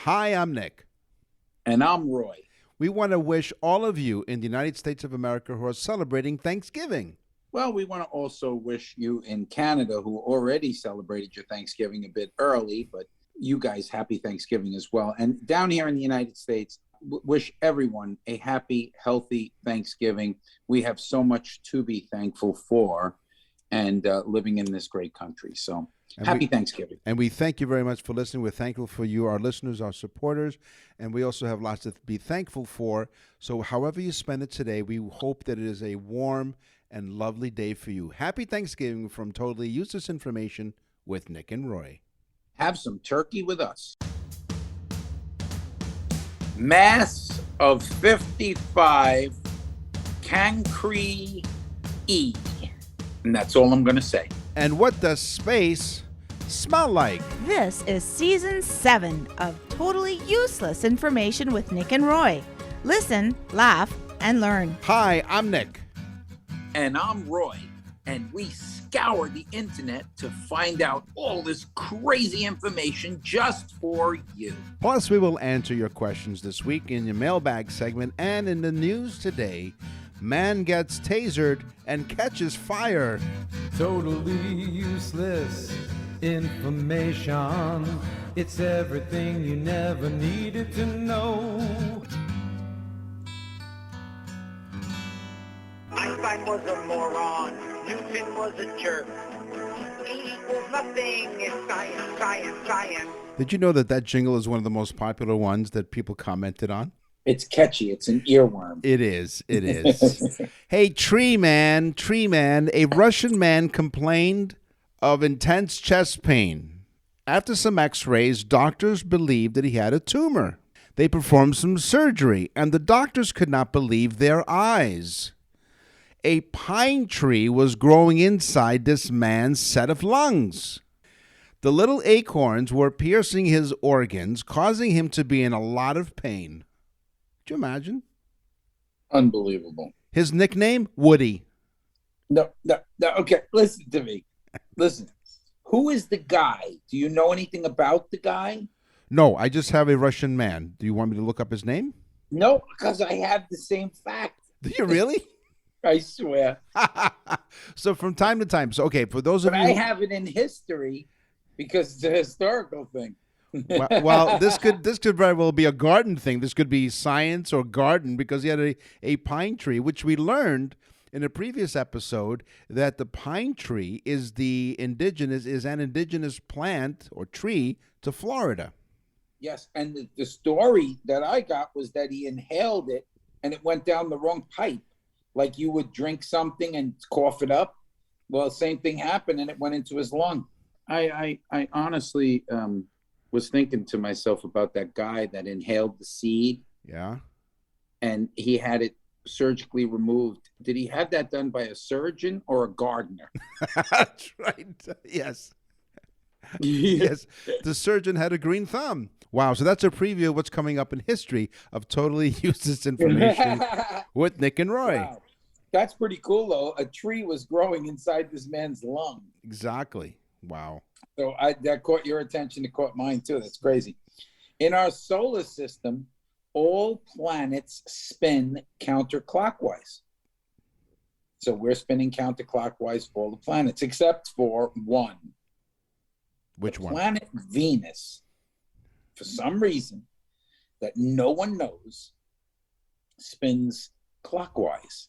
Hi, I'm Nick. And I'm Roy. We want to wish all of you in the United States of America who are celebrating Thanksgiving. Well, we want to also wish you in Canada, who already celebrated your Thanksgiving a bit early, but you guys happy Thanksgiving as well. And down here in the United States, wish everyone a happy, healthy Thanksgiving. We have so much to be thankful for and living in this great country. So happy Thanksgiving. And we thank you very much for listening. We're thankful for you, our listeners, our supporters, and we also have lots to be thankful for. So however you spend it today, we hope that it is a warm and lovely day for you. Happy Thanksgiving from Totally Useless Information with Nick and Roy. Have some turkey with us. Mass of 55 Cancri E. And that's all I'm going to say. And what does space smell like? This is Season 7 of Totally Useless Information with Nick and Roy. Listen, laugh, and learn. Hi, I'm Nick. And I'm Roy. And we scour the internet to find out all this crazy information just for you. Plus, we will answer your questions this week in your mailbag segment and in the news today. Man gets tasered and catches fire. Totally useless information. It's everything you never needed to know. Einstein was a moron. Newton was a jerk. E equals nothing. It's science, science, science. Did you know that jingle is one of the most popular ones that people commented on? It's catchy. It's an earworm. It is. It is. Hey, Tree Man, a Russian man complained of intense chest pain. After some x-rays, doctors believed that he had a tumor. They performed some surgery, and the doctors could not believe their eyes. A pine tree was growing inside this man's set of lungs. The little acorns were piercing his organs, causing him to be in a lot of pain. Could you imagine? Unbelievable. His nickname, Woody. No. Okay, listen to me. Listen. Who is the guy? Do you know anything about the guy? No, I just have a Russian man. Do you want me to look up his name? No, because I have the same fact. Do you really? I swear. So from time to time. So, okay, for those of But you... I have it in history because it's a historical thing. well, this could very well be a garden thing. This could be science or garden because he had a pine tree, which we learned in a previous episode that the pine tree is an indigenous plant or tree to Florida. Yes, and the story that I got was that he inhaled it and it went down the wrong pipe. Like you would drink something and cough it up. Well, same thing happened and it went into his lung. I honestly was thinking to myself about that guy that inhaled the seed. Yeah. And he had it surgically removed. Did he have that done by a surgeon or a gardener? That's right. Yes. Yes. The surgeon had a green thumb. Wow. So that's a preview of what's coming up in history of Totally Useless Information with Nick and Roy. Wow. That's pretty cool, though. A tree was growing inside this man's lung. Exactly. Wow. So that caught your attention. It caught mine, too. That's crazy. In our solar system, all planets spin counterclockwise. So we're spinning counterclockwise for all the planets, except for one. Which one? Planet Venus, for some reason that no one knows, spins clockwise.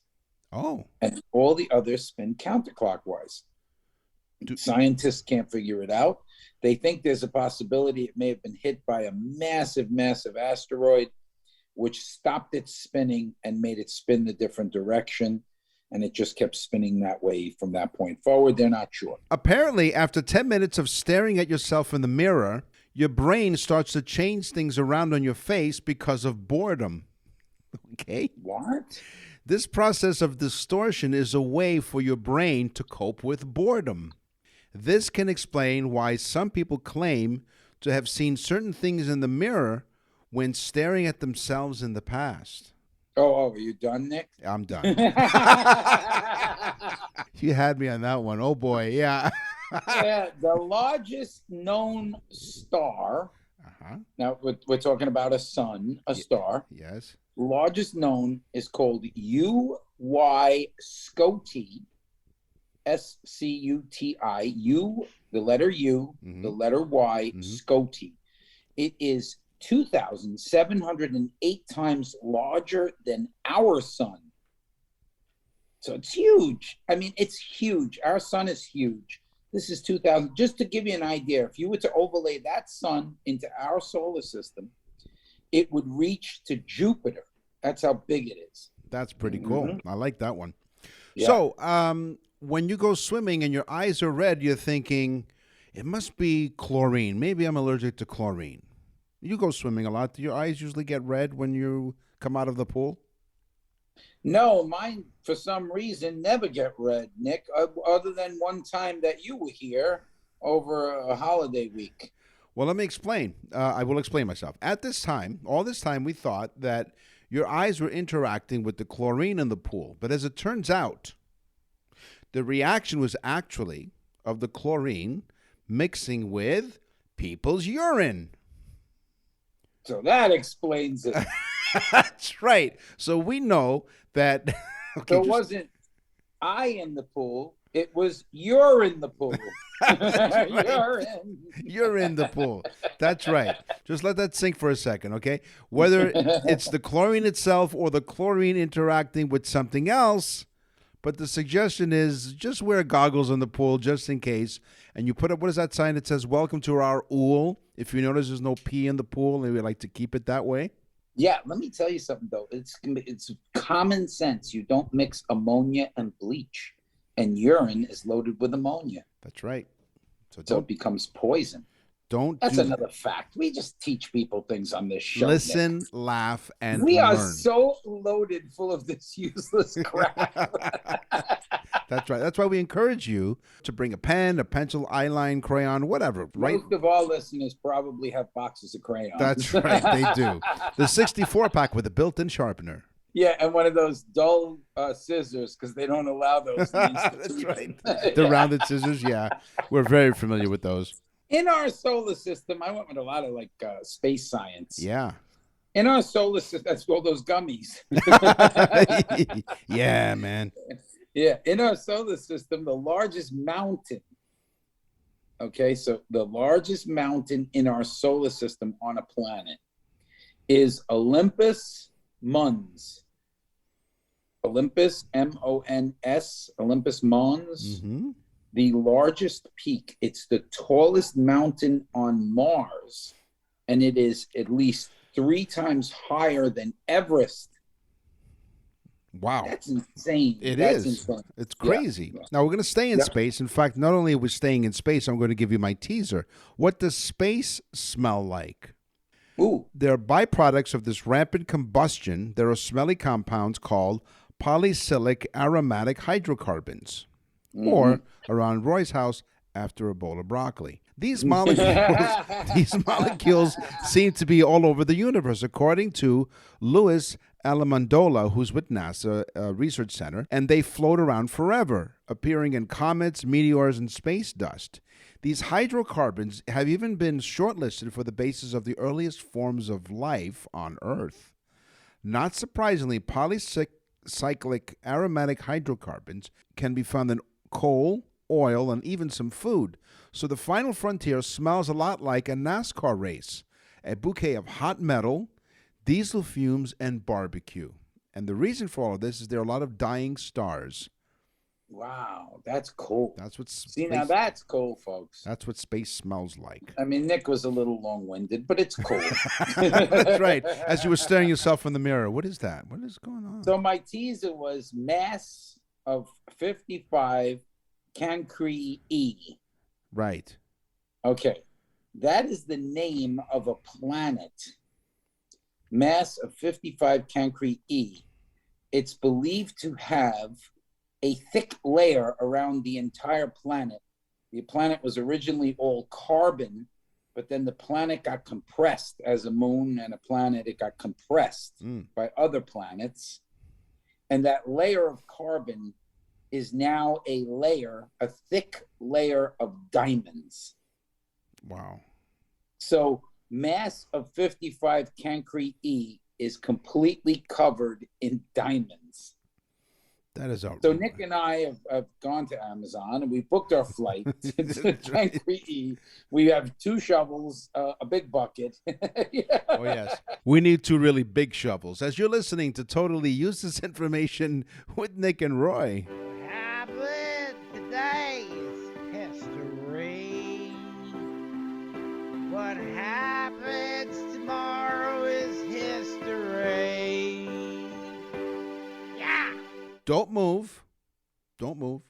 Oh. And all the others spin counterclockwise. Scientists can't figure it out. They think there's a possibility it may have been hit by a massive, massive asteroid, which stopped its spinning and made it spin the different direction. And it just kept spinning that way from that point forward. They're not sure. Apparently, after 10 minutes of staring at yourself in the mirror, your brain starts to change things around on your face because of boredom. Okay? What? This process of distortion is a way for your brain to cope with boredom. This can explain why some people claim to have seen certain things in the mirror when staring at themselves in the past. Oh, are you done, Nick? I'm done. You had me on that one. Oh, boy. Yeah. Yeah, the largest known star Now, we're talking about a sun, a star. Yes. Largest known is called UY Scuti, SCUTI, the letter U, the letter Y, Scuti. It is 2,708 times larger than our sun. So it's huge. I mean, it's huge. Our sun is huge. This is 2,000. Just to give you an idea, if you were to overlay that sun into our solar system, it would reach to Jupiter. That's how big it is. That's pretty cool. I like that one. Yeah. So, when you go swimming and your eyes are red, you're thinking, it must be chlorine. Maybe I'm allergic to chlorine. You go swimming a lot. Do your eyes usually get red when you come out of the pool? No, mine, for some reason, never get red, Nick, other than one time that you were here over a holiday week. Well, let me explain. I will explain myself. At this time, all this time, we thought that your eyes were interacting with the chlorine in the pool. But as it turns out, the reaction was actually of the chlorine mixing with people's urine. So that explains it. That's right. So we know that. Okay, So it wasn't I in the pool. It was you're in the pool. Right. You're in. You're in the pool. That's right. Just let that sink for a second, okay? Whether it's the chlorine itself or the chlorine interacting with something else, but the suggestion is just wear goggles in the pool just in case. And you put up, what is that sign that says, welcome to our ool? If you notice there's no pee in the pool and we like to keep it that way. Yeah, let me tell you something, though. It's common sense. You don't mix ammonia and bleach. And urine is loaded with ammonia. That's right. So it becomes poison. That's another fact. We just teach people things on this show. Listen, Nick. laugh, and we learn. are so loaded full of this useless crap. That's right. That's why we encourage you to bring a pen, a pencil, eyeline, crayon, whatever. Right? Most of our listeners probably have boxes of crayons. That's right. They do. The 64-pack with a built-in sharpener. Yeah, and one of those dull scissors, because they don't allow those. That's right. The rounded scissors, yeah. We're very familiar with those. In our solar system, I went with a lot of space science. Yeah. In our solar system, that's all those gummies. Yeah, man. Yeah, in our solar system, the largest mountain. Okay, so the largest mountain in our solar system on a planet is Olympus Mons. Olympus, M-O-N-S, Olympus Mons. Mm-hmm. The largest peak. It's the tallest mountain on Mars, and it is at least 3 times higher than Everest. Wow. That's insane. That's insane. It's crazy. Yeah. Now, we're going to stay in space. In fact, not only are we staying in space, I'm going to give you my teaser. What does space smell like? Ooh. There are byproducts of this rampant combustion. There are smelly compounds called polycyclic aromatic hydrocarbons. Mm-hmm. Or around Roy's house after a bowl of broccoli. These molecules seem to be all over the universe, according to Louis Alamandola, who's with NASA Research Center, and they float around forever, appearing in comets, meteors, and space dust. These hydrocarbons have even been shortlisted for the basis of the earliest forms of life on Earth. Not surprisingly, polycyclic aromatic hydrocarbons can be found in coal, oil, and even some food. So the final frontier smells a lot like a NASCAR race, a bouquet of hot metal, diesel fumes, and barbecue. And the reason for all of this is there are a lot of dying stars. Wow, that's cool. That's what now that's cool, folks. That's what space smells like. I mean, Nick was a little long-winded, but it's cool. That's right. As you were staring yourself in the mirror, what is that? What is going on? So my teaser was mass of 55 Cancri E. Right. Okay. That is the name of a planet. Mass of 55 Cancri E. It's believed to have a thick layer around the entire planet. The planet was originally all carbon, but then the planet got compressed as a moon and a planet. It got compressed by other planets. And that layer of carbon is now a thick layer of diamonds. Wow. So mass of 55 Cancri E is completely covered in diamonds. That is So outrageous. Nick and I have gone to Amazon and we booked our flight to Cancri E. We have 2 shovels, a big bucket. Yeah. Oh, yes. We need 2 really big shovels. As you're listening to Totally Useless Information with Nick and Roy. What happened today is history. What happens tomorrow is history. Yeah. Don't move. Don't move.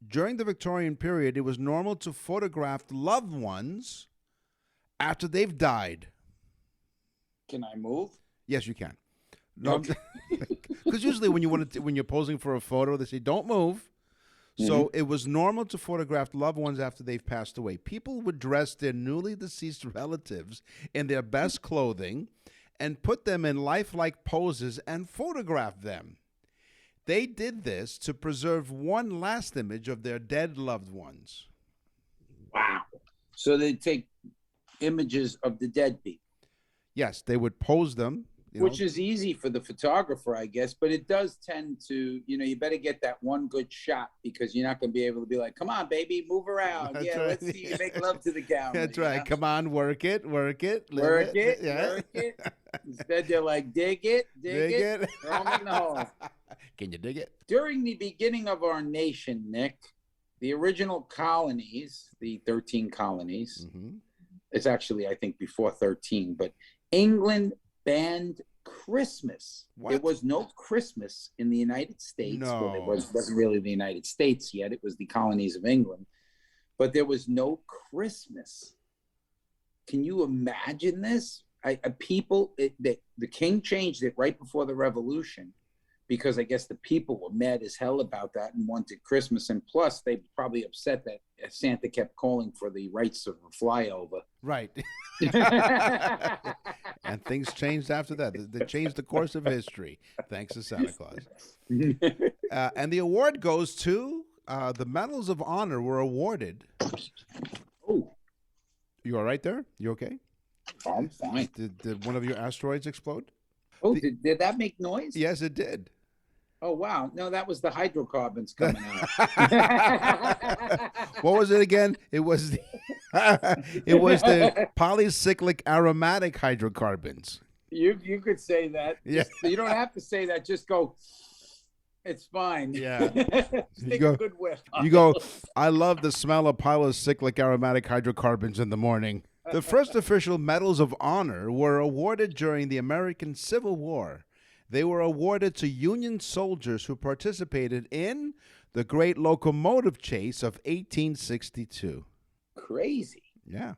During the Victorian period, it was normal to photograph loved ones after they've died. Can I move? Yes, you can. No, Okay. because usually when you're posing for a photo, they say don't move. So it was normal to photograph loved ones after they've passed away. People would dress their newly deceased relatives in their best clothing and put them in lifelike poses and photograph them. They did this to preserve one last image of their dead loved ones. Wow. So they take images of the dead people. Yes, they would pose them. Which is easy for the photographer, I guess, but it does tend to, you better get that one good shot because you're not going to be able to be like, come on, baby, move around. That's yeah, right. let's see you make love to the camera. That's right. Come on, work it. Work it. Work it. Instead, they're like, dig it. Throw them in the hole. Can you dig it? During the beginning of our nation, Nick, the original colonies, the 13 colonies, it's actually, I think, before 13, but England banned Christmas. What? There was no Christmas in the United States. No. Well, it wasn't really the United States yet. It was the colonies of England. But there was no Christmas. Can you imagine this? The king changed it right before the revolution because I guess the people were mad as hell about that and wanted Christmas. And plus, they probably upset that Santa kept calling for the rights of a flyover. Right. And things changed after that. They changed the course of history, thanks to Santa Claus. And the award goes to the Medals of Honor were awarded. Oh, You all right there? You okay? I'm fine. Did one of your asteroids explode? Oh, did that make noise? Yes, it did. Oh, wow. No, that was the hydrocarbons coming out. What was it again? It was the, it was the polycyclic aromatic hydrocarbons. You could say that. Yeah. You don't have to say that. Just go, it's fine. Yeah. Take a good whiff. You go, I love the smell of polycyclic aromatic hydrocarbons in the morning. The first official Medals of Honor were awarded during the American Civil War. They were awarded to Union soldiers who participated in the Great Locomotive Chase of 1862. Crazy. Yeah.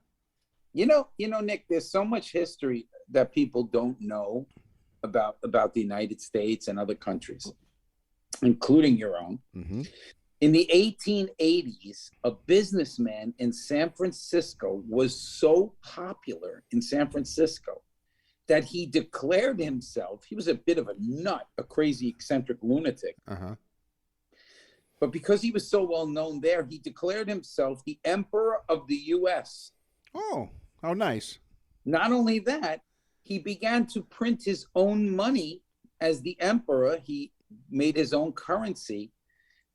You know, Nick, there's so much history that people don't know about the United States and other countries, including your own. Mm-hmm. In the 1880s, a businessman in San Francisco was so popular in San Francisco that he declared himself, he was a bit of a nut, a crazy eccentric lunatic. Uh-huh. But because he was so well known there, he declared himself the Emperor of the U.S. Oh, how nice. Not only that, he began to print his own money as the emperor. He made his own currency.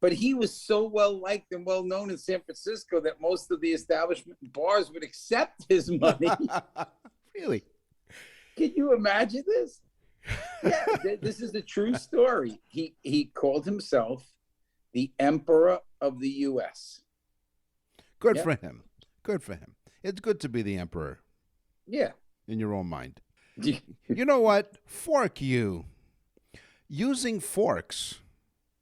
But he was so well liked and well known in San Francisco that most of the establishment bars would accept his money. Really? Can you imagine this? Yeah, this is a true story. He called himself the Emperor of the U.S. Good Yep. for him. Good for him. It's good to be the emperor Yeah. in your own mind. You know what? Fork you. Using forks.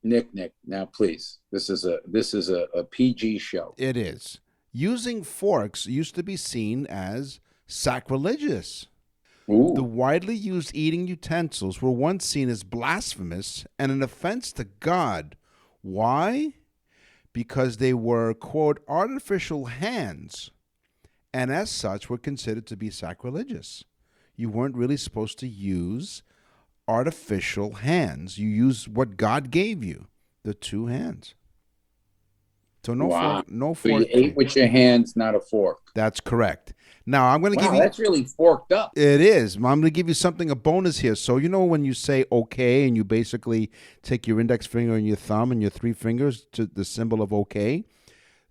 Nick, now please. This is a PG show. It is. Using forks used to be seen as sacrilegious. Ooh. The widely used eating utensils were once seen as blasphemous and an offense to God. Why? Because they were, quote, artificial hands, and as such were considered to be sacrilegious. You weren't really supposed to use artificial hands. You use what God gave you, the 2 hands. So no Wow. fork. No So you fork. ate with your hands, not a fork. That's correct. Now I'm going to give Wow, you. that's really forked up. It is. I'm going to give you something, a bonus here. So, you know, when you say okay, and you basically take your index finger and your thumb and your three fingers to the symbol of okay.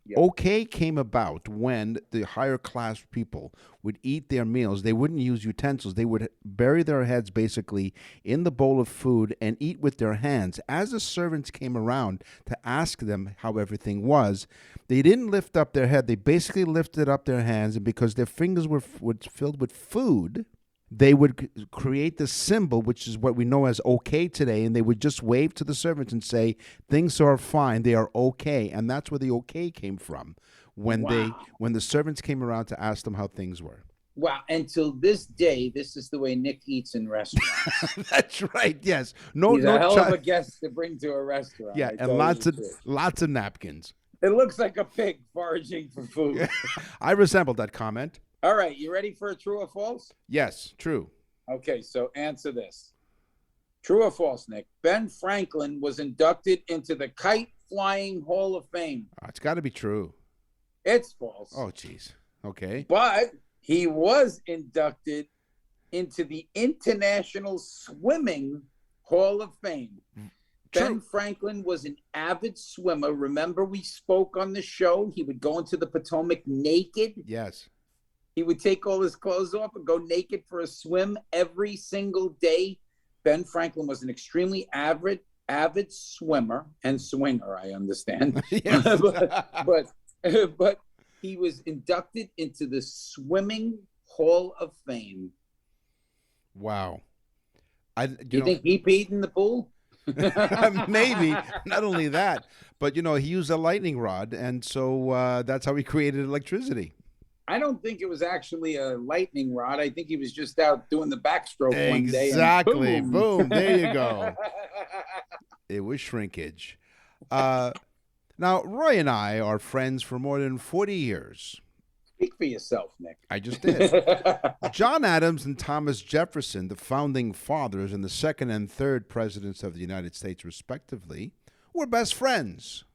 Yep. Okay came about when the higher class people would eat their meals. They wouldn't use utensils. They would bury their heads basically in the bowl of food and eat with their hands. As the servants came around to ask them how everything was, they didn't lift up their head. They basically lifted up their hands, and because their fingers were filled with food, they would create the symbol, which is what we know as okay today, and they would just wave to the servants and say, things are fine, they are okay. And that's where the okay came from, when the servants came around to ask them how things were. Wow. Until this day, this is the way Nick eats in restaurants. That's right, yes. He's a hell of a guest to bring to a restaurant. Yeah, and lots of napkins. It looks like a pig foraging for food. I resembled that comment. All right, you ready for a true or false? Yes, true. Okay, so answer this. True or false, Nick? Ben Franklin was inducted into the Kite Flying Hall of Fame. It's got to be true. It's false. Oh, jeez. Okay. But he was inducted into the International Swimming Hall of Fame. True. Ben Franklin was an avid swimmer. Remember, we spoke on the show. He would go into the Potomac naked. Yes. He would take all his clothes off and go naked for a swim every single day. Ben Franklin was an extremely avid swimmer and swinger, I understand. Yes. but he was inducted into the Swimming Hall of Fame. Wow. You think he peed in the pool? Maybe. Not only that, but, you know, he used a lightning rod, and so that's how he created electricity. I don't think it was actually a lightning rod. I think he was just out doing the backstroke one day. Exactly. Boom. Boom. There you go. It was shrinkage. Now, Roy and I are friends for more than 40 years. Speak for yourself, Nick. I just did. John Adams and Thomas Jefferson, the founding fathers and the second and third presidents of the United States, respectively, were best friends.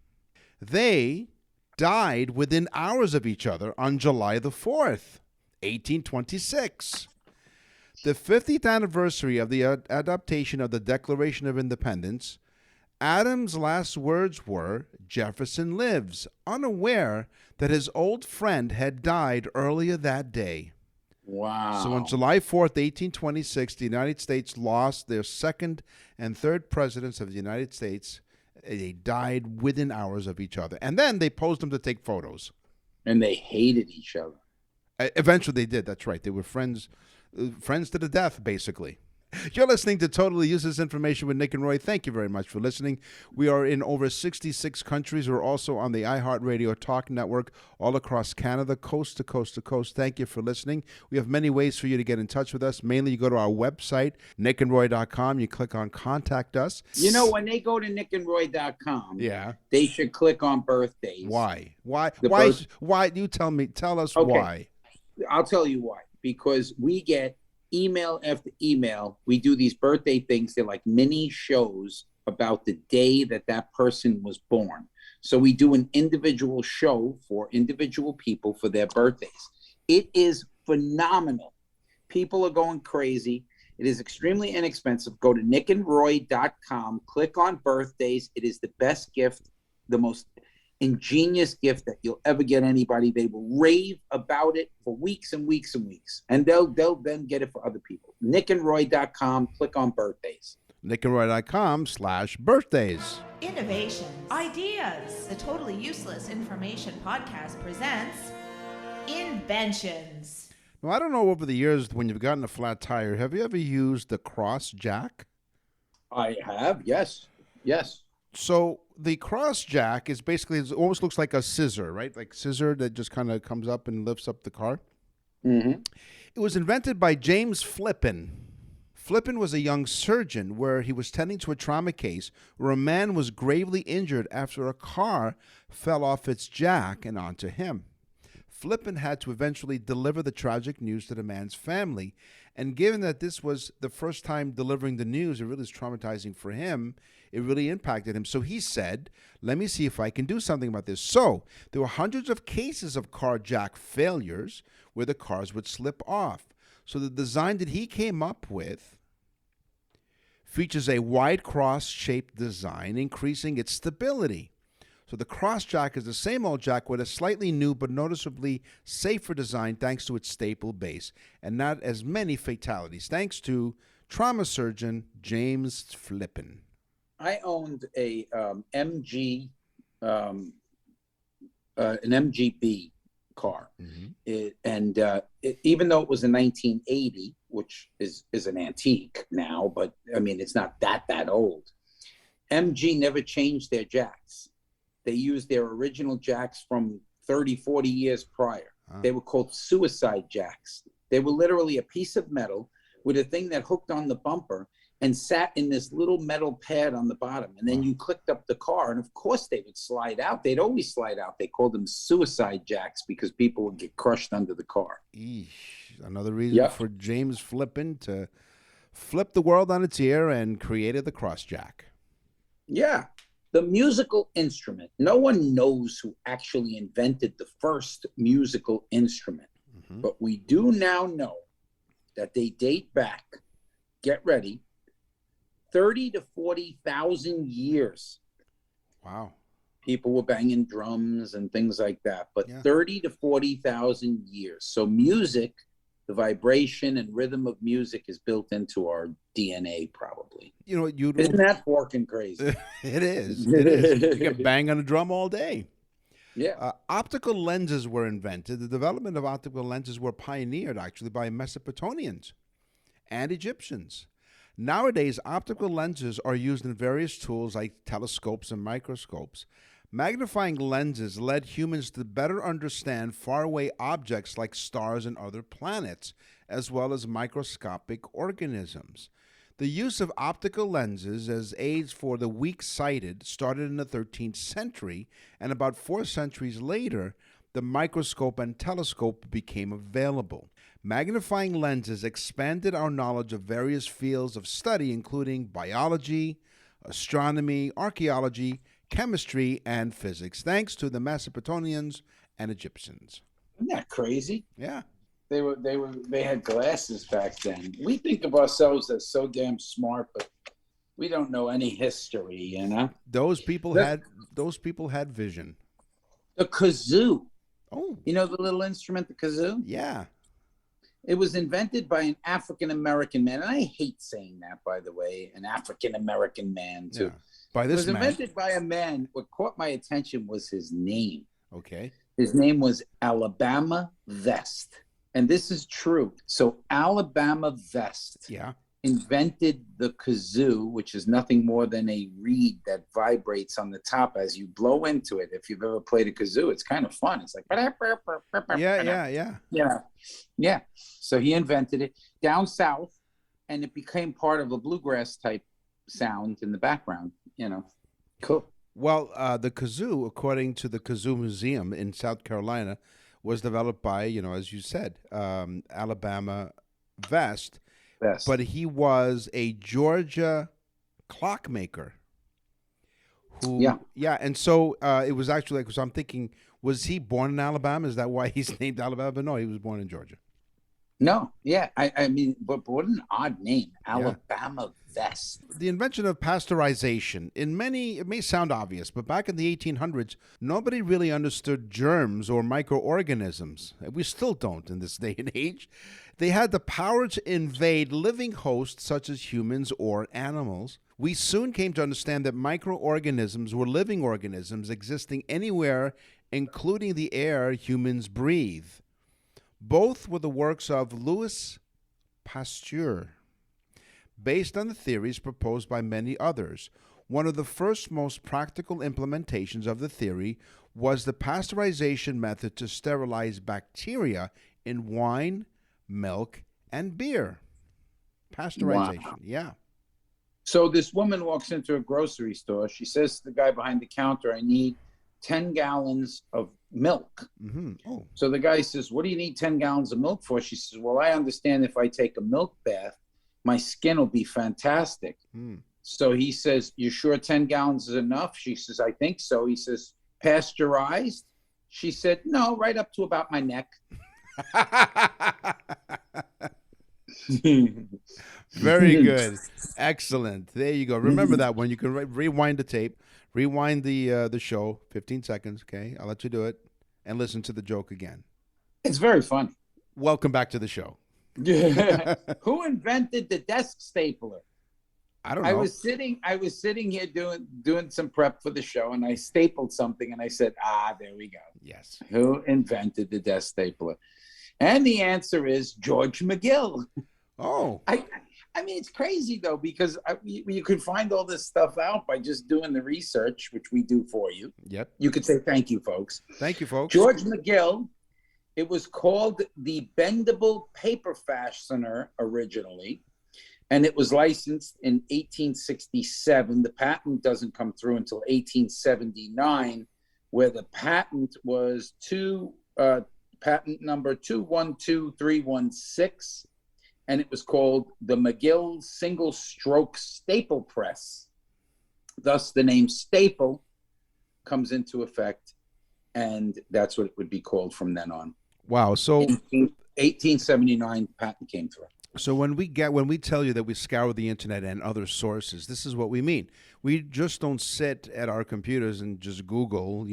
They died within hours of each other on July the 4th, 1826. The 50th anniversary of the adoption of the Declaration of Independence, Adams' last words were, "Jefferson lives," unaware that his old friend had died earlier that day. Wow. So on July 4th, 1826, the United States lost their second and third presidents of the United States. They died within hours of each other. And then they posed them to take photos. And they hated each other. Eventually they did. That's right. They were friends to the death, basically. You're listening to Totally Useless Information with Nick and Roy. Thank you very much for listening. We are in over 66 countries. We're also on the iHeartRadio Talk Network all across Canada, coast to coast to coast. Thank you for listening. We have many ways for you to get in touch with us. Mainly, you go to our website, nickandroy.com. You click on Contact Us. You know, when they go to nickandroy.com, yeah, they should click on birthdays. Why? Why? You tell us Okay. why. I'll tell you why. Because we get email after email. We do these birthday things. They're like mini shows about the day that person was born. So we do an individual show for individual people for their birthdays. It is phenomenal. People are going crazy. It is extremely inexpensive. Go to nickandroy.com, click on birthdays. It is the best gift, the most ingenious gift that you'll ever get anybody. They will rave about it for weeks and weeks and weeks, and they'll then get it for other people. nickandroy.com, click on birthdays. nickandroy.com/birthdays. Innovation, ideas. The Totally Useless Information Podcast presents Inventions. Now, I don't know, over the years when you've gotten a flat tire, have you ever used the cross jack? I have, yes. So the cross jack is basically, it almost looks like a scissor, right? Like scissor that just kind of comes up and lifts up the car. Mm-hmm. It was invented by James Flippin. Flippin was a young surgeon where he was tending to a trauma case where a man was gravely injured after a car fell off its jack and onto him. Flippin had to eventually deliver the tragic news to the man's family, And given that this was the first time delivering the news, it really is traumatizing for him. It really impacted him. So he said, let me see if I can do something about this. So there were hundreds of cases of car jack failures where the cars would slip off. So the design that he came up with features a wide cross-shaped design, increasing its stability. So the cross jack is the same old jack with a slightly new but noticeably safer design thanks to its staple base and not as many fatalities, thanks to trauma surgeon James Flippin. I owned a MG, an MGB car, even though it was a 1980, which is an antique now, but I mean it's not that old. MG never changed their jacks. They used their original jacks from 30, 40 years prior. They were called suicide jacks. They were literally a piece of metal with a thing that hooked on the bumper and sat in this little metal pad on the bottom. And then you clicked up the car, and of course they would slide out. They'd always slide out. They called them suicide jacks because people would get crushed under the car. Eesh. Another reason for James Flippin to flip the world on its ear and created the cross jack. Yeah. The musical instrument. No one knows who actually invented the first musical instrument. But we do now know that they date back, get ready, 30 to 40,000 years. Wow. People were banging drums and things like that, but 30 to 40,000 years. So music, the vibration and rhythm of music is built into our DNA, probably. You know, isn't that fucking crazy? It is. It is. You can bang on a drum all day. Yeah. Optical lenses were invented. The development of optical lenses were pioneered, actually, by Mesopotamians and Egyptians. Nowadays, optical lenses are used in various tools like telescopes and microscopes. Magnifying lenses led humans to better understand faraway objects like stars and other planets, as well as microscopic organisms. The use of optical lenses as aids for the weak-sighted started in the 13th century, and about 4 centuries later, the microscope and telescope became available. Magnifying lenses expanded our knowledge of various fields of study, including biology, astronomy, archaeology, chemistry, and physics, thanks to the Mesopotamians and Egyptians. Isn't that crazy? Yeah. They had glasses back then. We think of ourselves as so damn smart, but we don't know any history, you know? Those people had vision. The kazoo. Oh. You know the little instrument, the kazoo? Yeah. It was invented by an African-American man. And I hate saying that, by the way, an African-American man, too. Yeah. By this man. It was invented by a man. What caught my attention was his name. Okay. His name was Alabama Vest. And this is true. So Alabama Vest invented the kazoo, which is nothing more than a reed that vibrates on the top as you blow into it. If you've ever played a kazoo, it's kind of fun. It's like, yeah. So he invented it down south, and it became part of a bluegrass type sound in the background, you know. Cool. Well, the kazoo, according to the Kazoo Museum in South Carolina, was developed by, you know, as you said, Alabama Vest. But he was a Georgia clockmaker. And so it was actually like, so I'm thinking, was he born in Alabama? Is that why he's named Alabama? But no, he was born in Georgia. No, yeah. I mean, but what an odd name, Alabama Vest. The invention of pasteurization. It may sound obvious, but back in the 1800s, nobody really understood germs or microorganisms. We still don't in this day and age. They had the power to invade living hosts such as humans or animals. We soon came to understand that microorganisms were living organisms existing anywhere, including the air humans breathe. Both were the works of Louis Pasteur, based on the theories proposed by many others. One of the first most practical implementations of the theory was the pasteurization method to sterilize bacteria in wine, milk, and beer. Pasteurization, yeah. So this woman walks into a grocery store. She says to the guy behind the counter, I need 10 gallons of milk. Mm-hmm. Oh. So the guy says, what do you need 10 gallons of milk for? She says, well, I understand if I take a milk bath, my skin will be fantastic. Mm. So he says, you sure 10 gallons is enough? She says, I think so. He says, pasteurized? She said, no, right up to about my neck. Very good. Excellent. There you go. Remember that one. You can rewind the tape, rewind the show, 15 seconds, okay? I'll let you do it, and listen to the joke again. It's very funny. Welcome back to the show. Who invented the desk stapler? I don't know. I was sitting here doing some prep for the show, and I stapled something, and I said, there we go. Yes. Who invented the desk stapler? And the answer is George McGill. Oh. I mean, it's crazy, though, because you could find all this stuff out by just doing the research, which we do for you. Yep. You could say thank you, folks. Thank you, folks. George McGill, it was called the Bendable Paper Fastener originally, and it was licensed in 1867. The patent doesn't come through until 1879, where the patent was patent number 212316, and it was called the McGill Single Stroke Staple Press. Thus, the name staple comes into effect, and that's what it would be called from then on. Wow. So 1879 patent came through. So when we tell you that we scour the internet and other sources, this is what we mean. We just don't sit at our computers and just Google,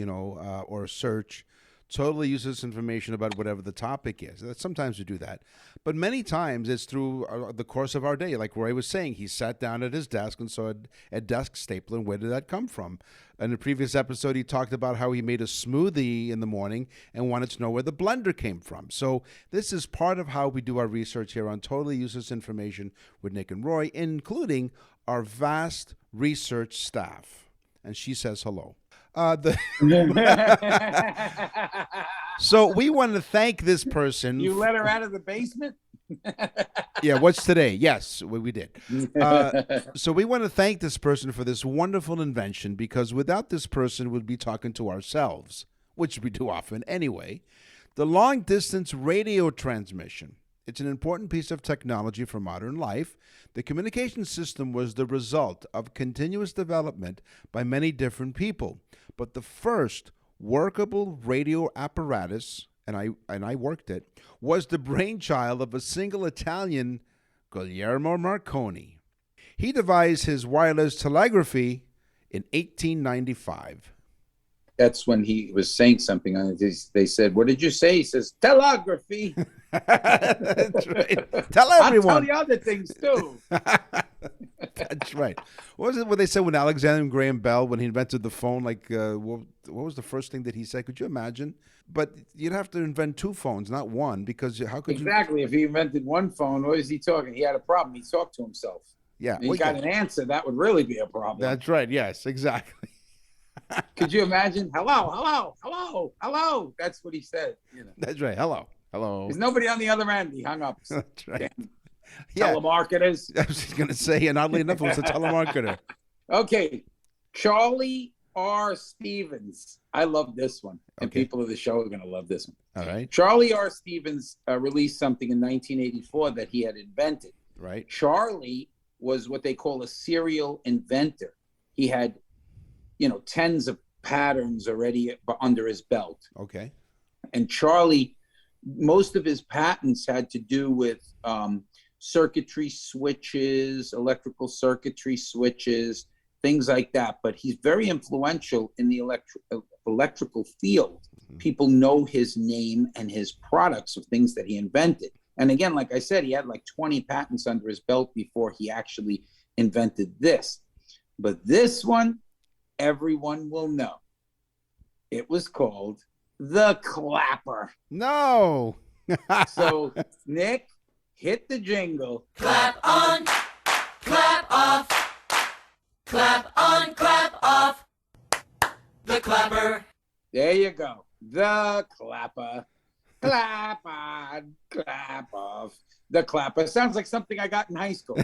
or search totally useless information about whatever the topic is. Sometimes we do that. But many times it's through the course of our day. Like Roy was saying, he sat down at his desk and saw a desk stapler. And where did that come from? In the previous episode, he talked about how he made a smoothie in the morning and wanted to know where the blender came from. So this is part of how we do our research here on Totally Useless Information with Nick and Roy, including our vast research staff. And she says hello. So we want to thank this person. You let her out of the basement? Yeah, what's today? Yes, we did. So we want to thank this person for this wonderful invention, because without this person, we'd be talking to ourselves, which we do often anyway. The long-distance radio transmission. It's an important piece of technology for modern life. The communication system was the result of continuous development by many different people. But the first workable radio apparatus, and I worked it, was the brainchild of a single Italian, Guglielmo Marconi. He devised his wireless telegraphy in 1895. That's when he was saying something. They said, what did you say? He says, telegraphy. That's right. Tell everyone. I'll tell you other things, too. That's right. What was it what they said when Alexander Graham Bell, when he invented the phone, what was the first thing that he said? Could you imagine? But you'd have to invent two phones, not one, because how could you? Exactly. If he invented one phone, what is he talking? He had a problem. He talked to himself. Yeah. He got an answer. That would really be a problem. That's right. Yes, exactly. Could you imagine? Hello, hello, hello, hello. That's what he said. That's right. Hello. There's nobody on the other end. He hung up. That's right. Yeah. Telemarketers. I was just going to say, and oddly enough, it was a telemarketer. Okay. Charlie R. Stevens. I love this one. And people of the show are going to love this one. All right. Charlie R. Stevens released something in 1984 that he had invented. Right. Charlie was what they call a serial inventor. He had, tens of patterns already under his belt. Okay. And Charlie, most of his patents had to do with circuitry switches, electrical circuitry switches, things like that. But he's very influential in the electrical field. Mm-hmm. People know his name and his products of things that he invented. And again, like I said, he had like 20 patents under his belt before he actually invented this. But this one, everyone will know. It was called the clapper. No. So, Nick, hit the jingle. Clap on, clap off. Clap on, clap off. The clapper. There you go. The clapper. Clap on, clap off. The clapper. Sounds like something I got in high school.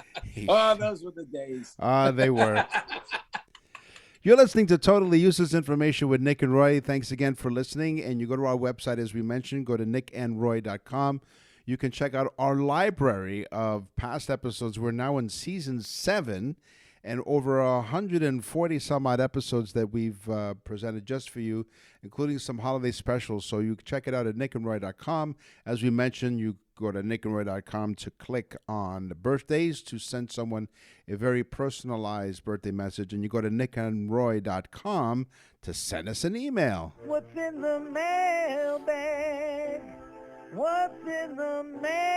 Oh, those were the days. They were. You're listening to Totally Useless Information with Nick and Roy. Thanks again for listening. And you go to our website, as we mentioned, go to nickandroy.com. You can check out our library of past episodes. We're now in season 7 and over 140 some odd episodes that we've presented just for you, including some holiday specials. So you can check it out at nickandroy.com. As we mentioned, you go to nickandroy.com to click on the birthdays to send someone a very personalized birthday message. And you go to nickandroy.com to send us an email. What's in the mailbag? What's in the mail?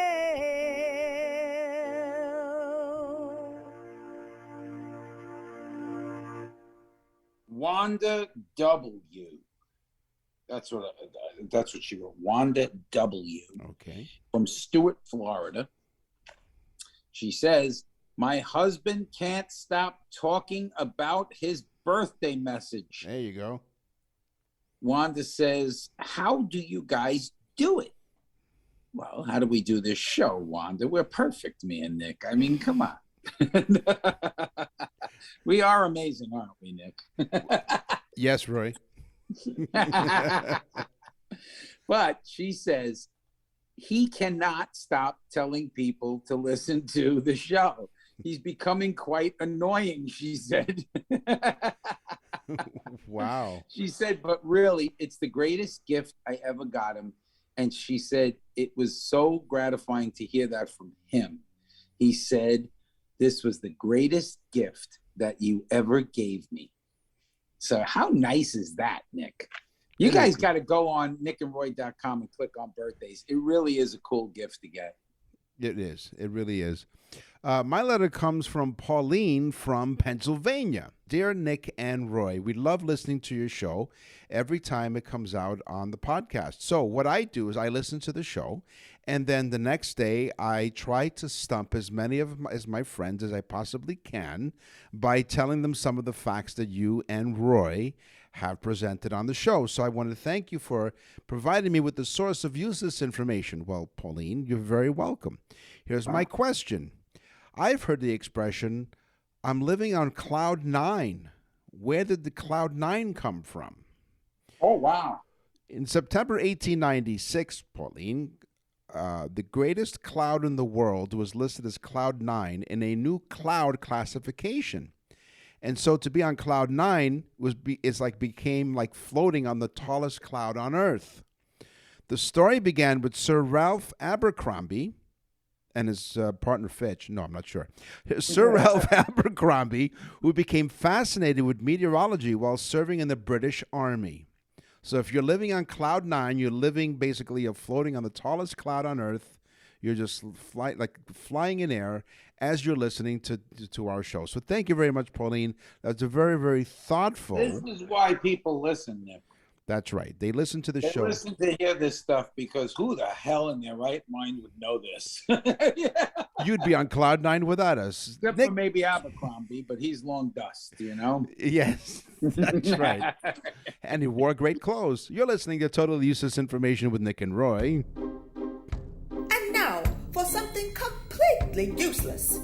Wanda W. That's what she wrote. Wanda W. Okay. From Stewart, Florida. She says, "My husband can't stop talking about his birthday message." There you go. Wanda says, "How do you guys do it?" Well, how do we do this show, Wanda? We're perfect, me and Nick. I mean, come on. We are amazing, aren't we, Nick? Yes, Roy. But she says he cannot stop telling people to listen to the show. He's becoming quite annoying, she said. Wow. She said, but really, it's the greatest gift I ever got him. And she said it was so gratifying to hear that from him. He said, "This was the greatest gift that you ever gave me." So how nice is that, Nick? You guys got to go on nickandroy.com and click on birthdays. It really is a cool gift to get. It is. It really is. My letter comes from Pauline from Pennsylvania. Dear Nick and Roy, we love listening to your show every time it comes out on the podcast. So what I do is I listen to the show, and then the next day I try to stump as many of my friends as I possibly can by telling them some of the facts that you and Roy have presented on the show. So I want to thank you for providing me with the source of useless information. Well, Pauline, you're very welcome. Here's my question. I've heard the expression, "I'm living on cloud 9." Where did the cloud 9 come from? Oh, wow. In September 1896, Pauline, the greatest cloud in the world was listed as cloud 9 in a new cloud classification. And so to be on cloud 9 became like floating on the tallest cloud on Earth. The story began with Sir Ralph Abercrombie and his partner Fitch. No, I'm not sure. Sir Ralph Abercrombie, who became fascinated with meteorology while serving in the British Army. So if you're living on cloud 9, you're floating on the tallest cloud on Earth. You're just flying in air as you're listening to our show. So thank you very much, Pauline. That's a very, very thoughtful. This is why people listen, Nick. That's right. They listen to the show. They listen to hear this stuff because who the hell in their right mind would know this? Yeah. You'd be on cloud 9 without us. Except for maybe Abercrombie, but he's long dust, you know? Yes, that's right. And he wore great clothes. You're listening to Totally Useless Information with Nick and Roy. And now for something completely useless.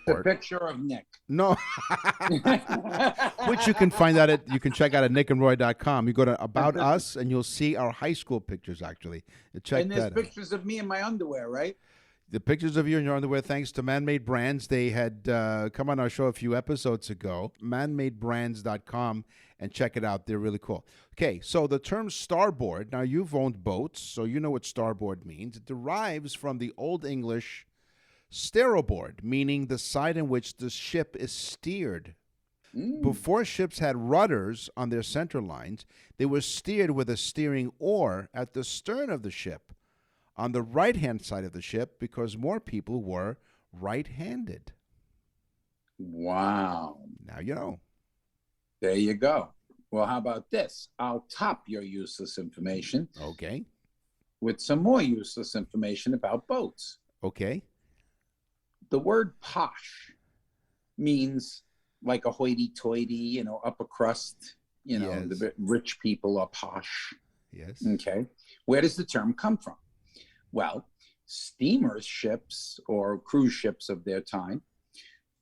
The picture of Nick. No. Which you can check out at nickandroy.com. You go to About Us and you'll see our high school pictures, actually. Check and that there's out. pictures of me in my underwear, right? The pictures of you in your underwear, thanks to Man-Made Brands. They had come on our show a few episodes ago, manmadebrands.com, and check it out. They're really cool. Okay, so the term starboard, now you've owned boats, so you know what starboard means. It derives from the Old English starboard, meaning the side in which the ship is steered. Before ships had rudders on their center lines, they were steered with a steering oar at the stern of the ship on the right-hand side of the ship because more people were right-handed. Wow. Now you know. There you go. Well, how about this? I'll top your useless information. Okay. With some more useless information about boats. Okay. The word posh means like a hoity-toity, upper crust, Yes. the rich people are posh. Yes. Okay. Where does the term come from? Well, steamers, ships, or cruise ships of their time,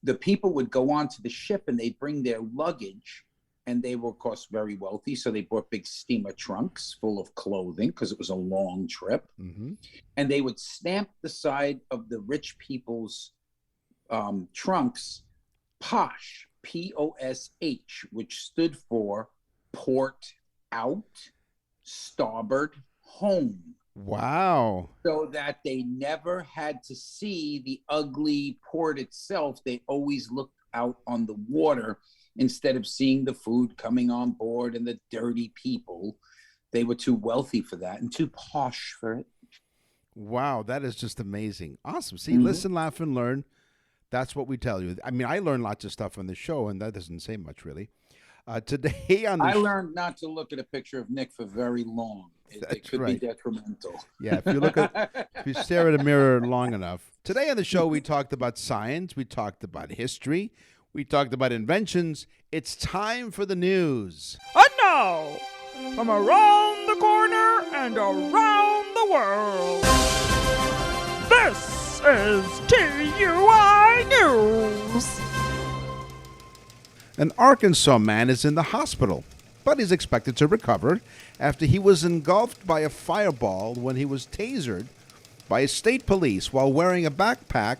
the people would go onto the ship and they'd bring their luggage, and they were, of course, very wealthy. So they brought big steamer trunks full of clothing because it was a long trip. Mm-hmm. And they would stamp the side of the rich people's trunks, posh, P-O-S-H, which stood for port out, starboard home. Wow. So that they never had to see the ugly port itself. They always looked out on the water instead of seeing the food coming on board and the dirty people. They were too wealthy for that and too posh for it. Wow, that is just amazing. Awesome. See, listen, laugh, and learn. That's what we tell you. I mean, I learned lots of stuff on the show, and that doesn't say much, really. Today on the I learned not to look at a picture of Nick for very long. It could be detrimental. Yeah, if you stare at a mirror long enough. Today on the show, we talked about science. We talked about history. We talked about inventions. It's time for the news. And now, from around the corner and around the world, this is TUI News. An Arkansas man is in the hospital, but he's expected to recover after he was engulfed by a fireball when he was tasered by state police while wearing a backpack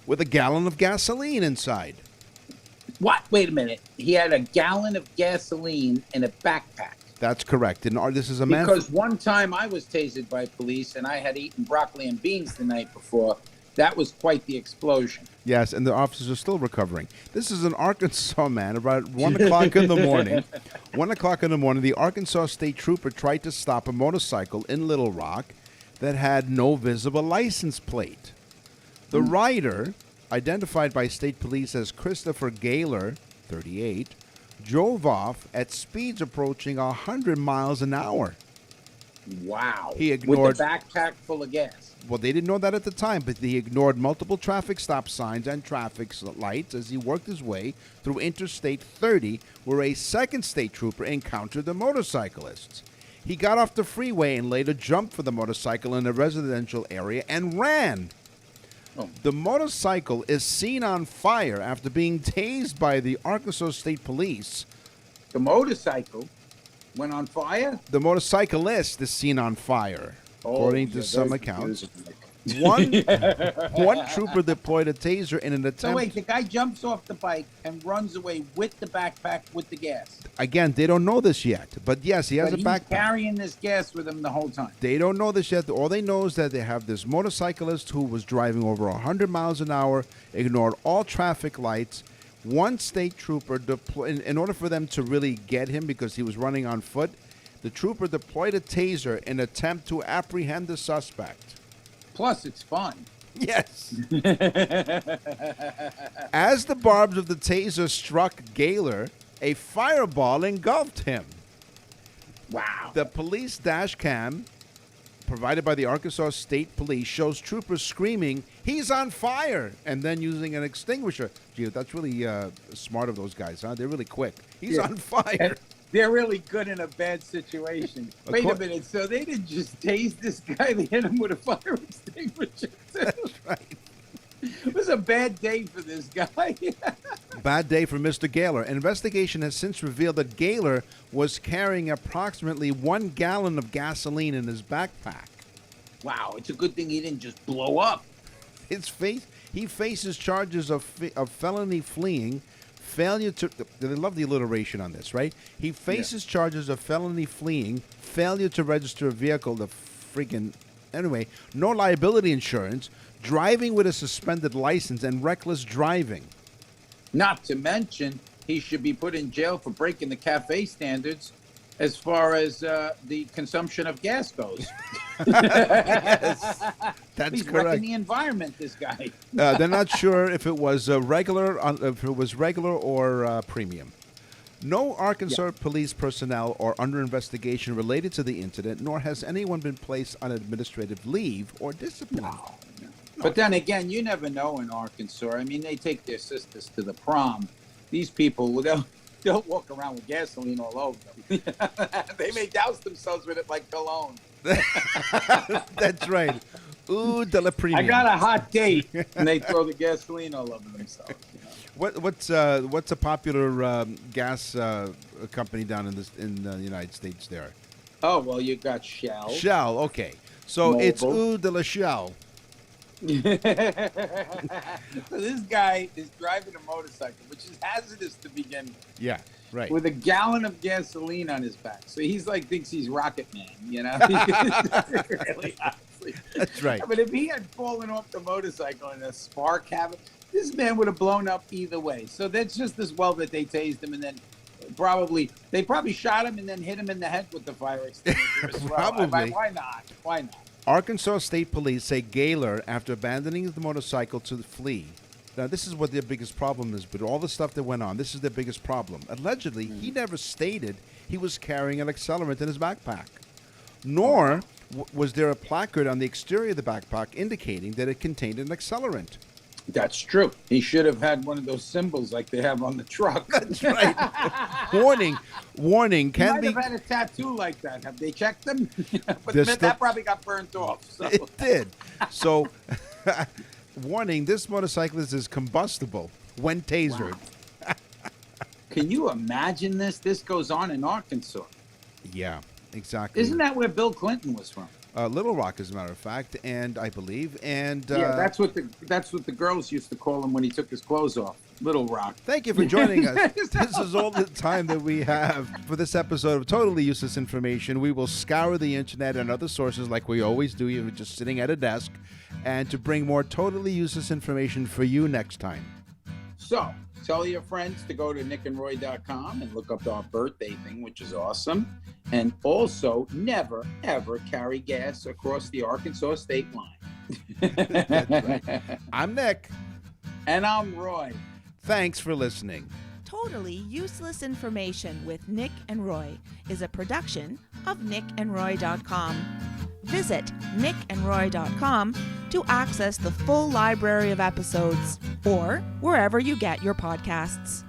with a gallon of gasoline inside. What? Wait a minute. He had a gallon of gasoline in a backpack. That's correct. And this is a man. Because one time I was tasered by police and I had eaten broccoli and beans the night before. That was quite the explosion. Yes, and the officers are still recovering. This is an Arkansas man about 1 o'clock in the morning. 1 o'clock in the morning, the Arkansas state trooper tried to stop a motorcycle in Little Rock that had no visible license plate. The rider, identified by state police as Christopher Gaylor, 38, drove off at speeds approaching 100 miles an hour. Wow. He ignored with a backpack full of gas. Well, they didn't know that at the time, but he ignored multiple traffic stop signs and traffic lights as he worked his way through Interstate 30, where a second state trooper encountered the motorcyclists. He got off the freeway and later jumped for the motorcycle in a residential area and ran. Oh. The motorcycle is seen on fire after being tased by the Arkansas State Police. The motorcycle went on fire? The motorcyclist is seen on fire, according to some accounts. One trooper deployed a taser in an attempt. So wait, the guy jumps off the bike and runs away with the backpack with the gas. Again, they don't know this yet, but yes, he has But a backpack. He's carrying this gas with him the whole time. They don't know this yet. All they know is that they have this motorcyclist who was driving over 100 miles an hour, ignored all traffic lights. One state trooper deployed, in order for them to really get him because he was running on foot, the trooper deployed a taser in an attempt to apprehend the suspect. Plus, it's fun. Yes. As the barbs of the taser struck Gaylor, a fireball engulfed him. Wow. The police dash cam provided by the Arkansas State Police shows troopers screaming, "He's on fire!" and then using an extinguisher. Gee, that's really smart of those guys, huh? They're really quick. He's on fire. And they're really good in a bad situation. Wait a minute. So they didn't just tase this guy, they hit him with a fire extinguisher. That's right. It was a bad day for this guy. Bad day for Mr. Gaylor. An investigation has since revealed that Gaylor was carrying approximately 1 gallon of gasoline in his backpack. Wow, it's a good thing he didn't just blow up. He faces charges of felony fleeing, failure to... They love the alliteration on this, right? He faces charges of felony fleeing, failure to register a vehicle, anyway, no liability insurance, driving with a suspended license, and reckless driving. Not to mention, he should be put in jail for breaking the cafe standards as far as the consumption of gas goes. Yes, that's He's correct. wrecking the environment, this guy. They're not sure if it was regular or premium. No Arkansas police personnel are under investigation related to the incident, nor has anyone been placed on administrative leave or disciplined. No. But then again, you never know in Arkansas. I mean, they take their sisters to the prom. These people, they'll walk around with gasoline all over them. They may douse themselves with it like cologne. That's right. Eau de la Premium. I got a hot date, and they throw the gasoline all over themselves. You know? What's a popular gas company down in the United States there? Oh, well, you got Shell. Shell. Okay, so it's Mobil. Eau de la Shell. So this guy is driving a motorcycle, which is hazardous to begin with, Yeah, right. with a gallon of gasoline on his back. So he's like thinks he's Rocket Man, you know? Really, honestly. That's right. But if he had fallen off the motorcycle and a spark happened, this man would have blown up either way. So that's just as well that they tased him and then they probably shot him and then hit him in the head with the fire extinguisher as well. Probably. Why not? Why not? Arkansas State Police say Gaylor, after abandoning the motorcycle to flee. Now, this is what their biggest problem is, but all the stuff that went on, this is their biggest problem. Allegedly, he never stated he was carrying an accelerant in his backpack. Nor was there a placard on the exterior of the backpack indicating that it contained an accelerant. That's true. He should have had one of those symbols like they have on the truck. That's right. Warning, He can might be... have had a tattoo like that. Have they checked them? But There's that still- probably got burnt off. So. It did. So, warning, this motorcyclist is combustible when tasered. Wow. Can you imagine this? This goes on in Arkansas. Yeah, exactly. Isn't that where Bill Clinton was from? Little Rock, as a matter of fact, and I believe, and Yeah, that's what the girls used to call him when he took his clothes off. Little Rock. thank you for joining us. This is all the time that we have for this episode of Totally Useless Information. We will scour the internet and other sources like we always do. You're just sitting at a desk, and to bring more totally useless information for you next time. So tell your friends to go to nickandroy.com and look up our birthday thing, which is awesome. And also, never, ever carry gas across the Arkansas state line. That's right. I'm Nick. And I'm Roy. Thanks for listening. Totally Useless Information with Nick and Roy is a production of nickandroy.com. Visit nickandroy.com to access the full library of episodes or wherever you get your podcasts.